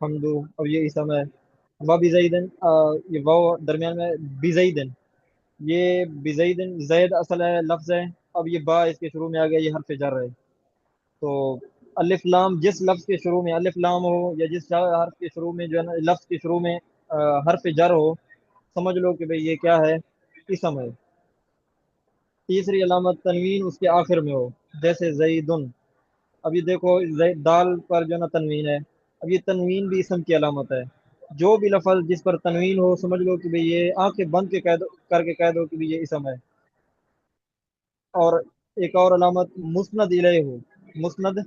حمدو، اب یہ اسم ہے، و بزیدن، یہ واو درمیان میں، بزیدن، یہ بزیدن زید اصل ہے، لفظ ہے، اب یہ با اس کے شروع میں آ گیا، یہ حرف جر ہے. تو الف لام، جس لفظ کے شروع میں الف لام ہو یا جس حرف کے شروع میں جو ہے نا لفظ کے شروع میں حرف جر ہو، سمجھ لو کہ بھئی یہ کیا ہے، اسم ہے. تیسری علامت تنوین اس کے آخر میں ہو، جیسے زیدن. اب یہ دیکھو دال پر جو ہے نا تنوین ہے، اب یہ تنوین بھی اسم کی علامت ہے. جو بھی لفظ جس پر تنوین ہو، سمجھ لو کہ بھئی یہ آنکھیں بند کے کر کے کہہ دو کہ بھئی یہ اسم ہے. اور ایک اور علامت مسند الیہ ہو، مسند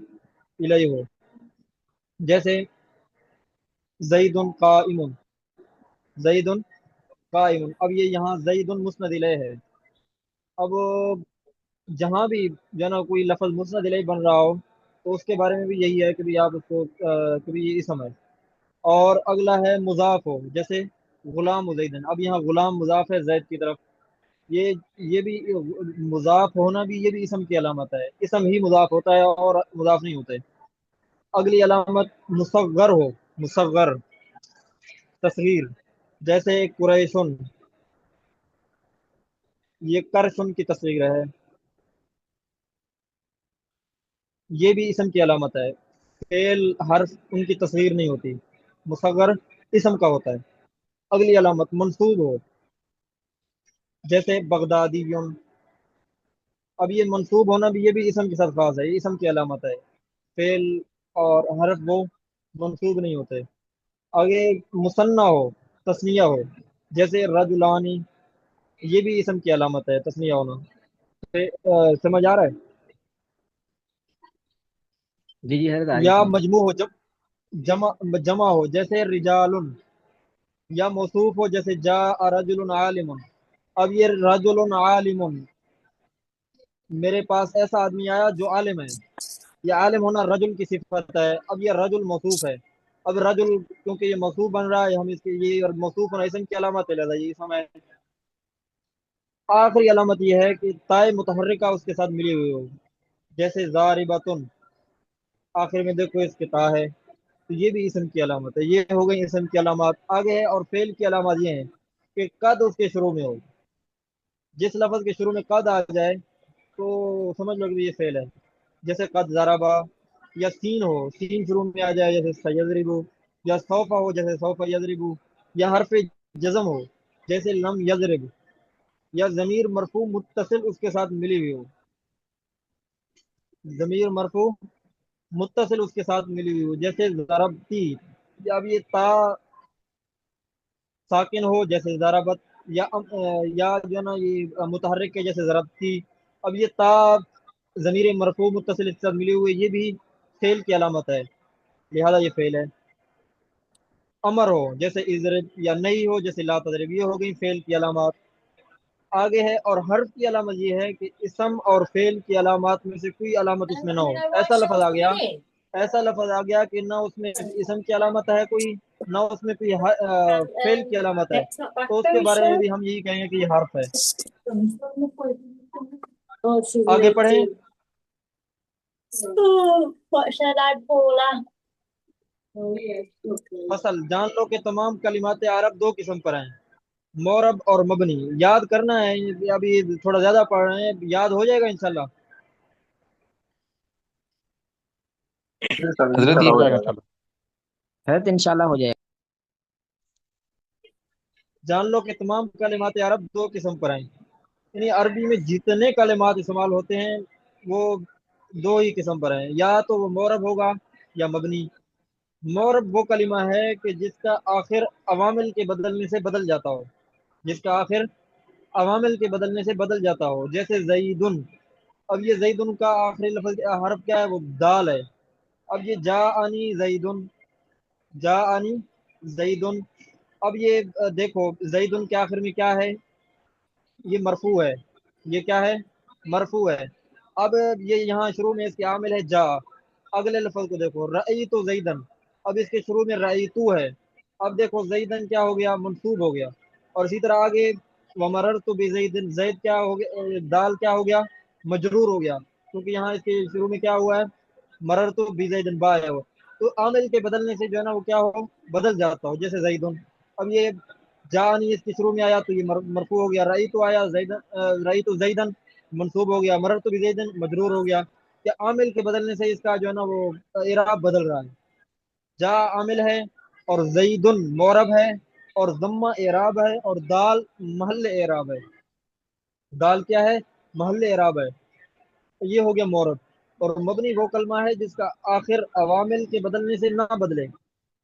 الیہ ہو، جیسے زید قائم، زید قائم. اب یہ یہاں زید مسند الیہ ہے. اب جہاں بھی جو ہے نا کوئی لفظ مسند الیہ بن رہا ہو تو اس کے بارے میں بھی یہی ہے کہ بھی آپ اس کو کہ بھی یہ اسم ہے. اور اگلا ہے مضاف ہو، جیسے غلام زیدن. اب یہاں غلام مضاف ہے زید کی طرف، یہ بھی مضاف ہونا بھی یہ بھی اسم کی علامت ہے. اسم ہی مضاف ہوتا ہے اور مضاف نہیں ہوتے. اگلی علامت مصغر ہو، مصغر تصغیر، جیسے قریشن، یہ کرشن کی تصغیر ہے، یہ بھی اسم کی علامت ہے. فعل حرف ان کی تصغیر نہیں ہوتی، مصغر اسم کا ہوتا ہے. اگلی علامت منصوب ہو، جیسے بغدادی. اب یہ منصوب ہونا بھی یہ بھی اسم کے ساتھ خاص ہے، یہ اسم کی علامت ہے. فعل اور حرف وہ منصوب نہیں ہوتے. آگے مثنیٰ ہو، تثنیہ ہو، جیسے رجلانی، یہ بھی اسم کی علامت ہے، تثنیہ ہونا. سمجھ آ رہا ہے؟ جی جی حضرت آگے یا سمجھ. مجموع ہو، جب جمع ہو، جیسے رجال. یا موصوف ہو، جیسے جاء رجل عالم. اب یہ رجل عالم، میرے پاس ایسا آدمی آیا جو عالم ہے. یہ عالم ہونا رجل کی صفت ہے. اب یہ رجل موصوف ہے. اب رجل کیونکہ یہ موصوف بن رہا ہے، ہم اس کی یہ موصوف ہونا اسم کی علامت ہے، لہذا یہ اسم ہے. آخری علامت یہ ہے کہ تائے متحرکہ اس کے ساتھ ملی ہوئی ہو، جیسے ضاربۃن، آخر میں دیکھو اس کے تا ہے، تو یہ بھی اسم کی علامت ہے. یہ ہو گئی اسم کی علامات. آگے ہے اور فعل کی علامات یہ ہیں کہ قد اس کے شروع میں ہو. جس لفظ کے شروع میں قد آ جائے تو سمجھ لو کہ یہ فعل ہے، جیسے قد ضربا. یا سین ہو، سین شروع میں آ جائے، جیسے سیضربو. یا سوفا ہو، جیسے سوفا یضربو. یا حرف جزم ہو، جیسے لم یضرب. یا ضمیر مرفوع متصل اس کے ساتھ ملی ہوئی ہو، ضمیر مرفوع متصل اس کے ساتھ ملی ہوئی ہو، جیسے ضربتی. یا اب یہ تا ساکن ہو، جیسے ضربت. یا جو ہے نا یہ متحرک کے، جیسے ضربتی. اب یہ تا ضمیر مرفوع متصل اس کے ساتھ ملی ہوئی، یہ بھی فعل کی علامت ہے، لہذا یہ فعل ہے. امر ہو، جیسے اضرب. یا نہیں ہو، جیسے لا تضرب. یہ ہو گئی فعل کی علامات. آگے ہے اور حرف کی علامت یہ ہے کہ اسم اور فعل کی علامات میں سے کوئی علامت اس میں نہ ہو. ایسا لفظ آ گیا، ایسا لفظ آ گیا کہ نہ اس میں اسم کی علامت ہے کوئی، نہ اس میں کوئی فعل کی علامت ہے، تو اس کے بارے میں بھی ہم یہی کہیں گے کہ یہ حرف ہے. آگے پڑھیں. فصل، جان لو کہ تمام کلمات عرب دو قسم پر ہیں، مورب اور مبنی. یاد کرنا ہے، ابھی تھوڑا زیادہ پڑھ رہے ہیں، یاد ہو جائے گا انشاءاللہ. حضرت ہو یہ جائے گا چلو. حضرت انشاءاللہ ہو جائے. جان لو کہ تمام کلمات عرب دو قسم پر ہیں، یعنی عربی میں جتنے کلمات استعمال ہوتے ہیں وہ دو ہی قسم پر ہیں، یا تو وہ مورب ہوگا یا مبنی. مورب وہ کلمہ ہے کہ جس کا آخر عوامل کے بدلنے سے بدل جاتا ہو، جس کا آخر عوامل کے بدلنے سے بدل جاتا ہو، جیسے زیدن. اب یہ زیدن کا آخری لفظ حرف کیا ہے؟ وہ دال ہے. اب یہ جاءنی زیدن، جاءنی زیدن. اب یہ دیکھو زیدن کے آخر میں کیا ہے؟ یہ مرفوع ہے. یہ کیا ہے؟ مرفوع ہے. اب یہ یہاں شروع میں اس کے عامل ہے جا. اگلے لفظ کو دیکھو، رأیت زیدن. اب اس کے شروع میں رأیتو ہے. اب دیکھو زیدن کیا ہو گیا؟ منصوب ہو گیا. اور اسی طرح آگے ومررت بزیدن، زید کیا ہو گیا؟ دال کیا ہو گیا؟ مجرور ہو گیا، کیونکہ یہاں اس کے شروع میں کیا ہوا ہے؟ مررت بزیدن با ہے. تو عامل کے بدلنے سے جو ہے نا وہ کیا ہو بدل جاتا ہو، جیسے زیدن. اب یہ جانی اس کے شروع میں آیا تو یہ مرفوع ہو گیا، رئی تو آیا زیدن، رئی تو زیدن منصوب ہو گیا، مرر تو بھی زیدن مجرور ہو گیا. کہ عامل کے بدلنے سے اس کا جو ہے نا وہ اعراب بدل رہا ہے. جا عامل ہے اور زیدن معرب ہے اور ضمہ اعراب ہے اور دال محل اعراب ہے. دال کیا ہے؟ محل اعراب ہے. یہ ہو گیا مورب. اور مبنی وہ کلمہ ہے جس کا آخر عوامل کے بدلنے سے نہ بدلے،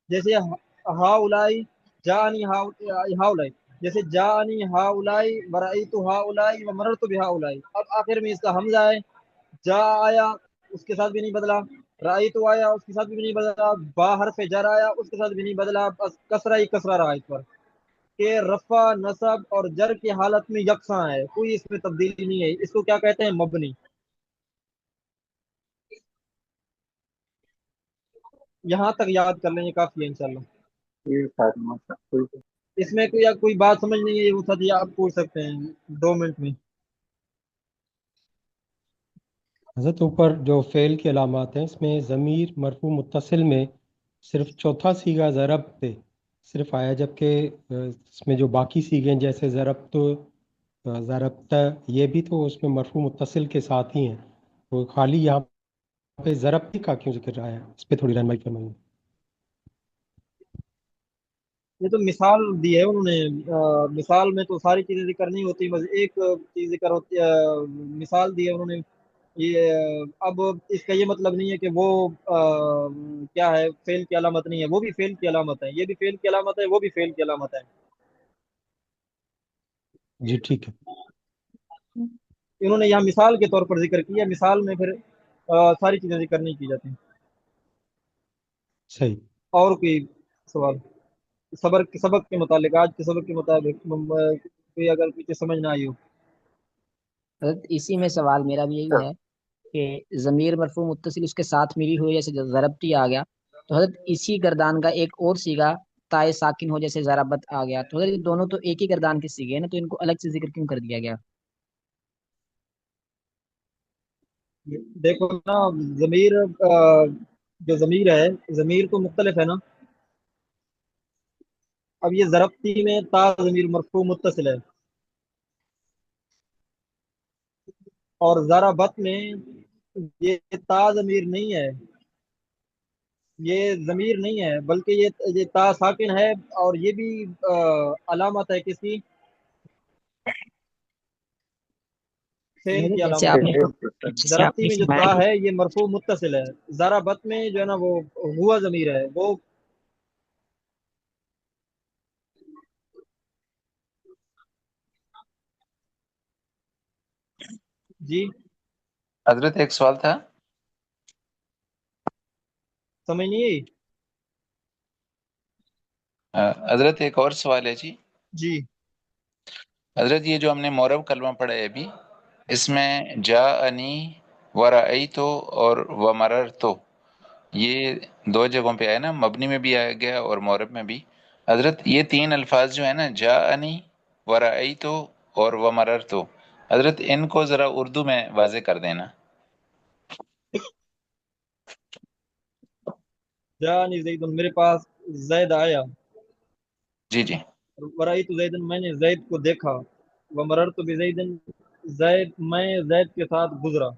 جیسے ہا الائی جانی ہا الائی، جیسے جانی ہا الائی ورأیت ہا الائی ومررت بہا الائی. اب آخر میں اس کا حمزہ ہے، جا آیا اس کے ساتھ بھی نہیں بدلا، رأیت آیا اس کے ساتھ بھی نہیں بدلا، با حرف جر آیا اس کے ساتھ بھی نہیں بدلا، بس کسرہ ہی کسرہ رہا اس پر. کہ رفع نصب اور جر کی حالت میں یکساں ہے، کوئی اس میں تبدیلی نہیں ہے. اس کو کیا کہتے ہیں؟ مبنی. یہاں تک یاد کر لیں، یہ کافی ہے انشاءاللہ. اس میں کوئی بات سمجھ نہیں ہے وہ ساتھ آپ پوچھ سکتے ہیں 2 منٹ میں. حضرت اوپر جو فعل کی علامات ہیں اس میں ضمیر مرفوع متصل میں صرف چوتھا سیگا ضرب پہ صرف آیا، جبکہ اس میں جو باقی سیگے ہیں جیسے ضربت، ضربت، یہ بھی تو اس میں مرفوع متصل کے ساتھ ہی ہیں. تو خالی یہاں پہ ضربت کا کیوں ذکر رہا ہے؟ اس پہ تھوڑی رہنمائی فرمائیں. یہ تو مثال دی ہے انہوں نے. مثال میں تو ساری چیزیں ذکر نہیں ہوتی، بس ایک چیز ذکر ہوتی ہے. مثال دی ہے انہوں نے. یہ اب اس کا یہ مطلب نہیں ہے کہ وہ کیا ہے فعل کی علامت نہیں ہے، وہ بھی فعل کی علامت ہے، یہ بھی فعل کی علامت ہے، وہ بھی فعل کی علامت ہے. جی ٹھیک ہے. انہوں نے یہاں مثال کے طور پر ذکر کیا، مثال میں پھر ساری چیزیں ذکر نہیں کی جاتی. صحیح. اور کوئی سوال سبق کے متعلق، آج کے سبق کے مطابق کوئی اگر کچھ سمجھ نہ آئی ہو؟ حضرت اسی میں سوال میرا بھی یہی ہے کہ ضمیر مرفوع متصل اس کے ساتھ ملی ہوئی جیسے ضربتی آ گیا، تو حضرت اسی گردان کا ایک اور سیگا تائے ساکن ہو جیسے ضربت آ گیا، تو حضرت یہ دونوں تو ایک ہی گردان کے سیگے ہیں نا، تو ان کو الگ سے ذکر کیوں کر دیا گیا؟ دیکھو نا، ضمیر جو ضمیر ہے، ضمیر تو مختلف ہے نا. اب یہ ضربتی میں تا ضمیر مرفوع متصل ہے، اور ضربت میں یہ تا ضمیر نہیں ہے، یہ ضمیر نہیں ہے، بلکہ یہ تا ساکن ہے. اور یہ بھی علامت ہے کس کی؟ فعل کی جیسے علامت آپ ہے. جیسے آپ ضربتی نے میں جو تا فرمایا ہے یہ مرفوع متصل ہے، ضربت میں جو ہے نا وہ ہوا ضمیر ہے وہ. جی حضرت ایک سوال تھا. سمجھ نہیں آئی؟ حضرت ایک اور سوال ہے جی. جی حضرت یہ جو ہم نے مورب کلمہ پڑھا ہے ابھی، اس میں جاءنی ورأیتو اور ومررتو، یہ 2 جگہوں پہ آیا نا، مبنی میں بھی آیا گیا اور مورب میں بھی. حضرت یہ 3 الفاظ جو ہیں نا، جاءنی ورأیتو اور ومررتو، حضرت ان کو ذرا اردو میں واضح کر دینا. جانی زید، میرے پاس زید آیا. جی جی. ورأیت زید، میں نے زید کو دیکھا. ومررت بزید، میں زید کے ساتھ گزرا.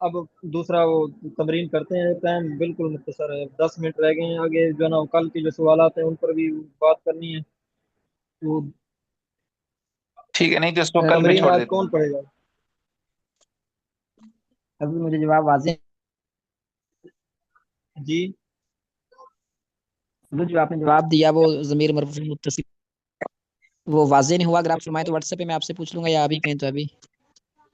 اب دوسرا وہ تمرین کرتے ہیں، ٹائم بالکل مختصر ہے، 10 منٹ رہ گئے ہیں. آگے جو ہے نا کل کی جو سوالات ہیں ان پر بھی بات کرنی ہے. تو ٹھیک ہے، نہیں تو اس کو کل بھی تمرین چھوڑ آج دیتے ہیں. کون پڑھے گا؟ ابھی مجھے جواب واضح، جی جو آپ نے جواب دیا وہ ضمیر مرفوع متصل وہ واضح نہیں ہوا، اگر آپ فرمائیں تو واٹس ایپ پہ میں آپ سے پوچھ لوں گا، یا ابھی کہیں تو ابھی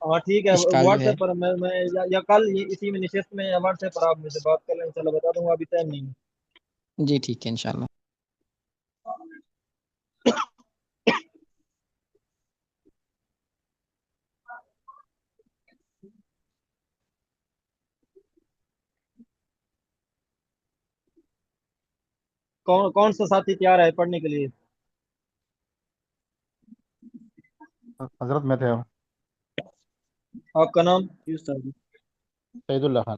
ہاں ٹھیک ہے، اشکال جو واٹس ہے. ایپ پر میں یا کل اسی میں نشست میں یا واٹس ایپ پر آپ مجھ سے بات کر لیں، انشاءاللہ بتا دوں گا، ابھی ٹائم نہیں ہے. جی ٹھیک ہے انشاءاللہ. کون سا ساتھی تیار ہے پڑھنے کے لیے؟ حضرت میں تھے آپ کا نام؟ جی استاد جی. سعید اللہ خان.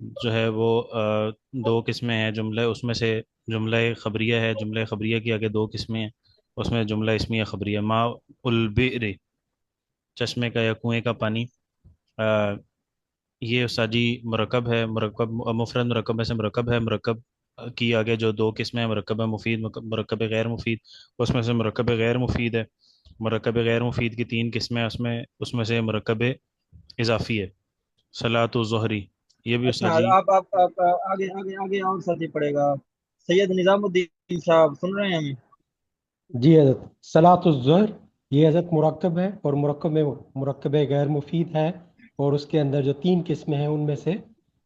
جو ہے وہ دو قسمیں ہیں جملے، اس میں سے جملہ خبریہ ہے، جملہ خبریہ کی آگے دو قسمیں ہیں، اس میں جملہ اسمیہ خبریہ. ما البئر، چشمے کا یا کنویں کا پانی. آ، یہ استاد جی مرکب ہے، مرکب مفرد مرکب میں سے مرکب ہے. مرکب کی آگے جو دو قسمیں ہیں، مرکب مفید، مرکب غیر مفید، اس میں سے مرکب غیر مفید ہے. مرکب غیر مفید کی تین قسمیں ہیں، اس میں سے مرکب اضافی ہے. صلاۃ الظہری، یہ بھی اچھا، استاد جی. آپ آگے آگے آگے اور ساتھی پڑھے گا. سید نظام الدین صاحب سن رہے ہیں ہمیں؟ جی حضرت، صلاۃ الظہر یہ حضرت مرکب ہے، اور مرکب میں مرکب غیر مفید ہے، اور اس کے اندر جو تین قسمیں ہیں ان میں سے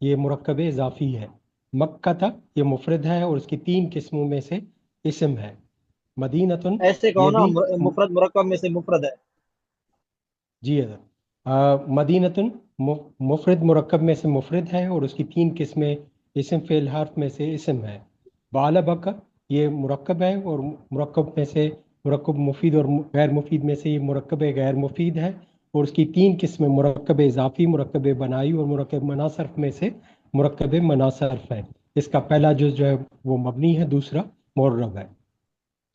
یہ مرکب اضافی ہے. مکہ تھا یہ مفرد ہے، اور اس کی تین قسموں میں سے اسم ہے. مدینتن ایسے کہو یہ نا، بھی مفرد مرکب میں سے مفرد ہے. جی حضرت، مدینتن مفرد مرکب میں سے مفرد ہے، اور اس کی تین قسمیں اسم فعل حرف میں سے اسم ہے. بعل بکا یہ مرکب ہے، اور مرکب میں سے مرکب مفید اور غیر مفید میں سے یہ مرکب غیر مفید ہے، اور اس کی تین قسمیں مرکب اضافی، مرکب بنائی اور مرکب مناصرف میں سے مرکب مناصرف ہے. اس کا پہلا جز جو ہے وہ مبنی ہے، دوسرا معرب ہے.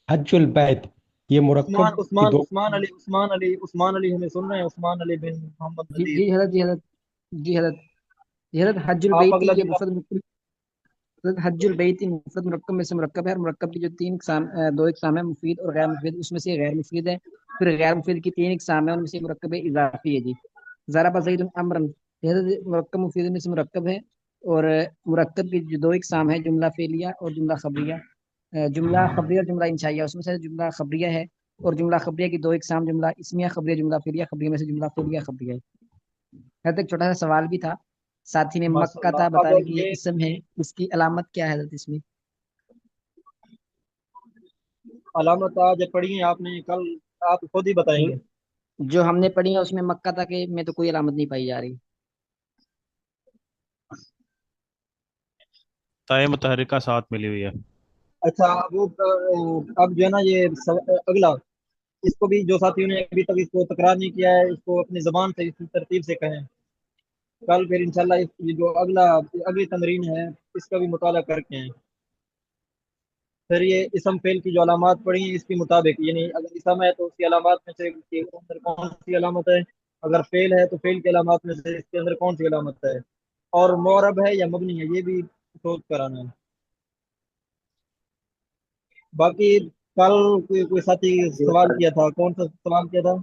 حج البیت یہ عثمان مرکب کی عثمان دو. عثمان علی عثمان علی عثمان علی ہمیں سن رہے ہیں؟ عثمان علی بن محمد جی نذیر. جی حضرت، جی حضرت، جی حضرت، جی حضرت. حج آپ البیتی اگلا یہ جملہ. مفرد حضرت حج البیتی مفرد مرکب میں سے مرکب ہے، اور مرکب کی جو تین اقسام دو اقسام ہیں، مفید اور غیر مفید، اس میں سے غیر مفید ہے. پھر غیر مفید کی تین اقسام ہیں، ان میں سے مرکب اضافی ہے. جی ضرب زید امرن، یہ حضرت مرکب مفید میں سے مرکب ہے، اور مرکب کی جو دو اقسام ہیں، جملہ فعلیہ اور جملہ خبریہ. جملہ خبریہ اور جملہ انشائیہ، اس میں سے جملہ خبریہ ہے، اور جملہ خبریہ کی دو اقسام، جملہ اسمیہ خبریہ، جملہ فعلیہ خبریہ میں سے جملہ فعلیہ خبریہ ہے. حضرت ایک چھوٹا سا سوال بھی تھا، ساتھی نے ماشاء مکہ تھا اللہ. اب بتایا کہ یہ یہ اسم ہے، اس کی علامت کیا ہے حضرت اس میں؟ علامت آج پڑھی ہیں آپ نے، کل آپ خود ہی بتائیں جو گے. جو ہم نے پڑھی ہے اس میں مکہ تھا کہ میں تو کوئی علامت نہیں پائی جا رہی. تائے متحرکہ ساتھ ملی ہوئی ہے. اچھا، وہ اب جو ہے نا یہ اگلا، اس کو بھی جو ساتھیوں نے ابھی تک اس کو تکرار نہیں کیا ہے، اس کو اپنی زبان سے اس ترتیب سے کہیں. کل پھر انشاءاللہ یہ جو اگلی تمرین ہے اس کا بھی مطالعہ کر کے ہیں. پھر یہ اسم فعل کی جو علامات پڑھی ہیں اس کے مطابق، یعنی اگر اسم ہے تو اس کی علامات میں سے اس کے اندر کون سی علامت ہے، اگر فعل ہے تو فعل کی علامات میں سے اس کے اندر کون سی علامت ہے، اور معرب ہے یا مبنی ہے، یہ بھی سوچ کر آنا ہے. باقی کل کوئی ساتھی سوال کیا تھا، کون سا سوال کیا تھا؟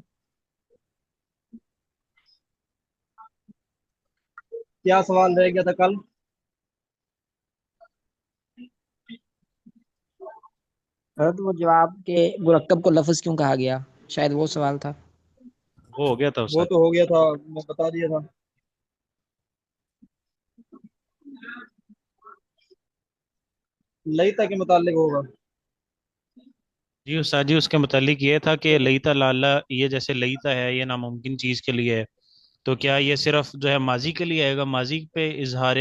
کیا سوال رہ گیا تھا کل؟ حضرت وہ جواب کے مرکب کو لفظ کیوں کہا گیا، شاید وہ سوال تھا. وہ ہو گیا تھا وہ استاد. تو ہو گیا تھا، میں بتا دیا تھا. لئیتا کے متعلق ہوگا. جی استاد جی، اس کے متعلق یہ تھا کہ لیتا لالا، یہ جیسے لیتا ہے یہ ناممکن چیز کے لیے ہے، تو کیا یہ صرف جو ہے ماضی کے لیے آئے گا، ماضی پہ اظہار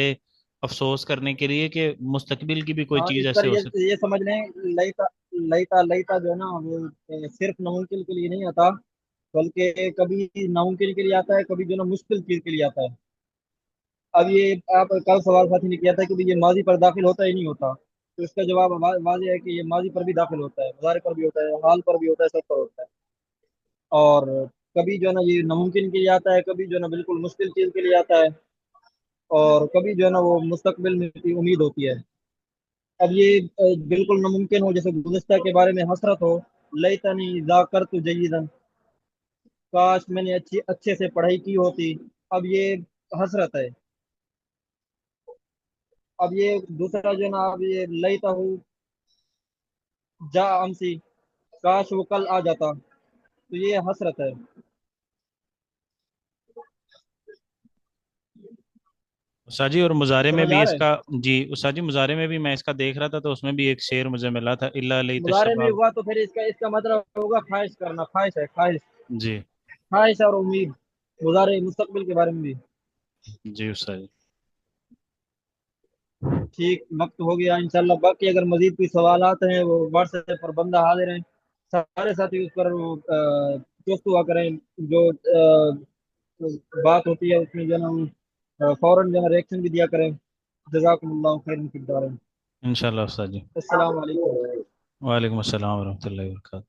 افسوس کرنے کے لیے، کہ مستقبل کی بھی کوئی ہاں، چیز اس پر ایسے ہو سکتی؟ یہ سمجھ لیں، لئیتا لئیتا جو ہے نا وہ صرف ناممکن کے لیے نہیں آتا، بلکہ کبھی ناممکن کے لیے آتا ہے، کبھی جو ہے نا مشکل چیز کے لیے آتا ہے. اب یہ آپ کل سوال ساتھی نے کیا تھا کہ یہ ماضی پر داخل ہوتا ہی نہیں ہوتا، تو اس کا جواب واضح ہے کہ یہ ماضی پر بھی داخل ہوتا ہے، مضارع پر بھی ہوتا ہے، حال پر بھی ہوتا ہے، سب پر ہوتا ہے. اور کبھی جو ہے نا یہ ناممکن کے لیے آتا ہے، کبھی جو ہے نا بالکل مشکل چیز کے لیے آتا ہے، اور کبھی جو ہے نا وہ مستقبل میں کی امید ہوتی ہے. اب یہ بالکل ناممکن ہو، جیسے گزشتہ کے بارے میں حسرت ہو، لیتنی ذاکرت جیدا، کاش میں نے اچھے سے پڑھائی کی ہوتی. اب یہ حسرت ہے. اب یہ دوسرا جو ہے نا، اب یہ لیتا ہوں جا امسی، کاش وہ کل آ جاتا، تو یہ حسرت ہے. استاد جی، اور مظاہرے میں سمجھ بھی آ اس رہا کا، ہے؟ جی استاد جی مظاہرے میں بھی میں اس کا دیکھ رہا تھا، تو اس میں بھی ایک شعر مجھے ملا تھا، اللہ لیت مظاہرے میں الشباب. ہوا تو پھر اس کا مطلب ہوگا خواہش کرنا، خواہش ہے، خواہش، جی خواہش اور امید. مظاہرے مستقبل کے بارے میں بھی. جی استاد جی. ٹھیک، وقت ہو گیا انشاءاللہ. باقی اگر مزید کوئی سوالات ہیں وہ واٹس ایپ پر بندہ حاضر ہیں، سارے ساتھی اس پر وہ چست ہوا کریں. جو بات ہوتی ہے اس میں جو ہے نا فوراً جو ہے ریئیکشن بھی دیا کریں. جزاکم اللہ خیر فی الدارین. انشاءاللہ استاد جی. السلام علیکم. وعلیکم السلام ورحمۃ اللہ وبرکاتہ.